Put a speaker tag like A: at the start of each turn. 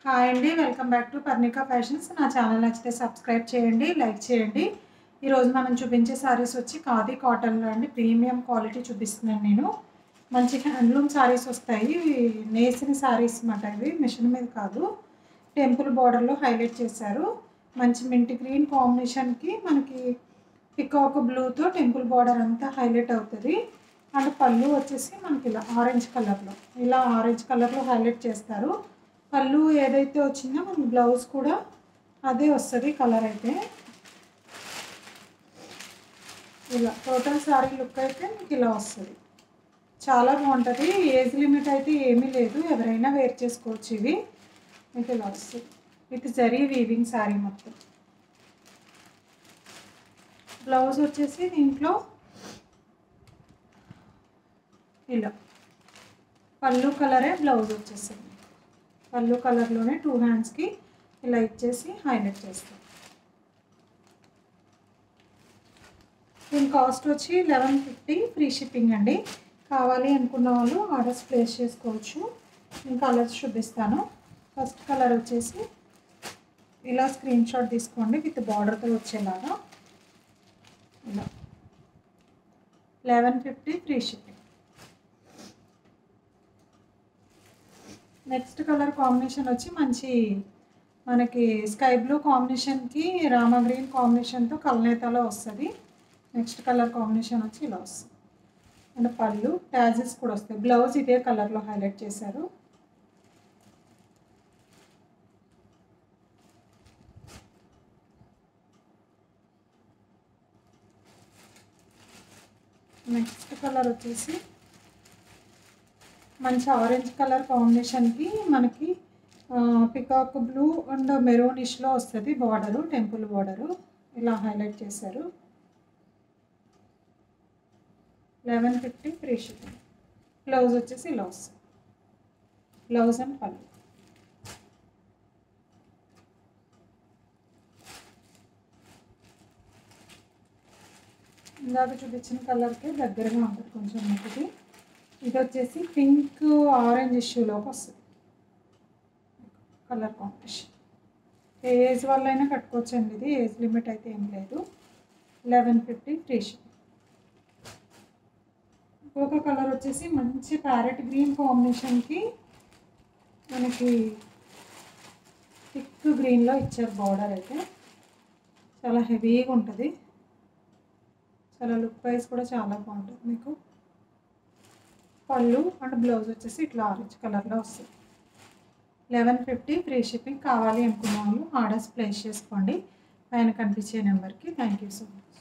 A: Hi అండి, welcome back to Parnika fashions. నా channel నచ్చితే సబ్స్క్రైబ్ చేయండి, లైక్ చేయండి. ఈరోజు మనం చూపించే సారీస్ వచ్చి ఖాదీ కాటన్లో అండి, ప్రీమియం క్వాలిటీ చూపిస్తున్నాను నేను. మంచి హ్యాండ్లూమ్ సారీస్ వస్తాయి, నేసిన సారీస్ అన్నమాట. ఇవి మిషన్ మీద కాదు, టెంపుల్ బార్డర్లో హైలైట్ చేశారు. మంచి మింట్ గ్రీన్ కాంబినేషన్కి మనకి పికాక్ బ్లూతో టెంపుల్ బార్డర్ అంతా హైలైట్ అవుతుంది. అండ్ పళ్ళు వచ్చేసి మనకి ఇలా ఆరెంజ్ కలర్లో హైలైట్ చేస్తారు. పళ్ళు ఏదైతే వచ్చిందో మనకి బ్లౌజ్ కూడా అదే వస్తుంది కలర్ అయితే. ఇలా టోటల్ సారీ లుక్ అయితే మీకు ఇలా వస్తుంది, చాలా బాగుంటుంది. ఏజ్ లిమిట్ అయితే ఏమీ లేదు, ఎవరైనా వేర్ చేసుకోవచ్చు. ఇవి మీకు ఇలా వస్తుంది విత్ జరీ వీవింగ్ సారీ మొత్తం. బ్లౌజ్ వచ్చేసి దీంట్లో ఇలా పళ్ళు కలరే బ్లౌజ్ వచ్చేసింది. పళ్ళు కలర్లోనే 2 హ్యాండ్స్కి ఇలా ఇచ్చేసి హైలైట్ చేస్తాం. దీని కాస్ట్ వచ్చి 1150, ఫ్రీ షిప్పింగ్ అండి. కావాలి అనుకున్న వాళ్ళు ఆర్డర్స్ ప్లేస్ చేసుకోవచ్చు. నేను కలర్స్ చూపిస్తాను. ఫస్ట్ కలర్ వచ్చేసి ఇలా స్క్రీన్ షాట్ తీసుకోండి, విత్ బార్డర్తో వచ్చేలాగా. ఇలా 1150, free shipping. Next colour combination వచ్చి మంచి మనకి స్కై బ్లూ కాంబినేషన్కి రామా గ్రీన్ కాంబినేషన్తో కల్నేతలో వస్తుంది. నెక్స్ట్ కలర్ కాంబినేషన్ వచ్చి ఇలా వస్తుంది. అండ్ పళ్ళు ట్యాజెస్ కూడా వస్తాయి. బ్లౌజ్ ఇదే కలర్లో హైలైట్ చేశారు. నెక్స్ట్ కలర్ వచ్చేసి మంచి ఆరెంజ్ కలర్ కాంబినేషన్కి మనకి పికాక్ బ్లూ అండ్ మెరూనిష్లో వస్తుంది బార్డరు, టెంపుల్ బార్డరు ఇలా హైలైట్ చేశారు. 1150, ఫ్రీ షిప్పింగ్. బ్లౌజ్ వచ్చేసి ఇలా వస్తుంది, బ్లౌజ్ అండ్ పళ్ళు. ఇందాక చూపించిన కలర్కి దగ్గరగా ఉంటుంది కొంచెం ఒకటి. ఇది వచ్చేసి పింక్ ఆరెంజ్ ఇష్యూలోకి వస్తుంది కలర్ కాంబినేషన్. ఏ ఏజ్ వాళ్ళైనా కట్టుకోవచ్చు అండి, ఇది ఏజ్ లిమిట్ అయితే ఏం లేదు. 1150, ఫ్రీ షిప్పింగ్. ఇంకొక కలర్ వచ్చేసి మంచి ప్యారెట్ గ్రీన్ కాంబినేషన్కి మనకి థిక్ గ్రీన్లో ఇచ్చారు బార్డర్ అయితే. చాలా హెవీగా ఉంటుంది, చాలా లుక్ వైజ్ కూడా చాలా బాగుంటుంది మీకు. పళ్ళు అండ్ బ్లౌజ్ వచ్చేసి ఇట్లా ఆరెంజ్ కలర్లో వస్తుంది. 1150, ఫ్రీ షిప్పింగ్. కావాలి అనుకున్న వాళ్ళు ఆర్డర్స్ ప్లేస్ చేసుకోండి పైన కనిపించే నెంబర్కి. Thank you so much.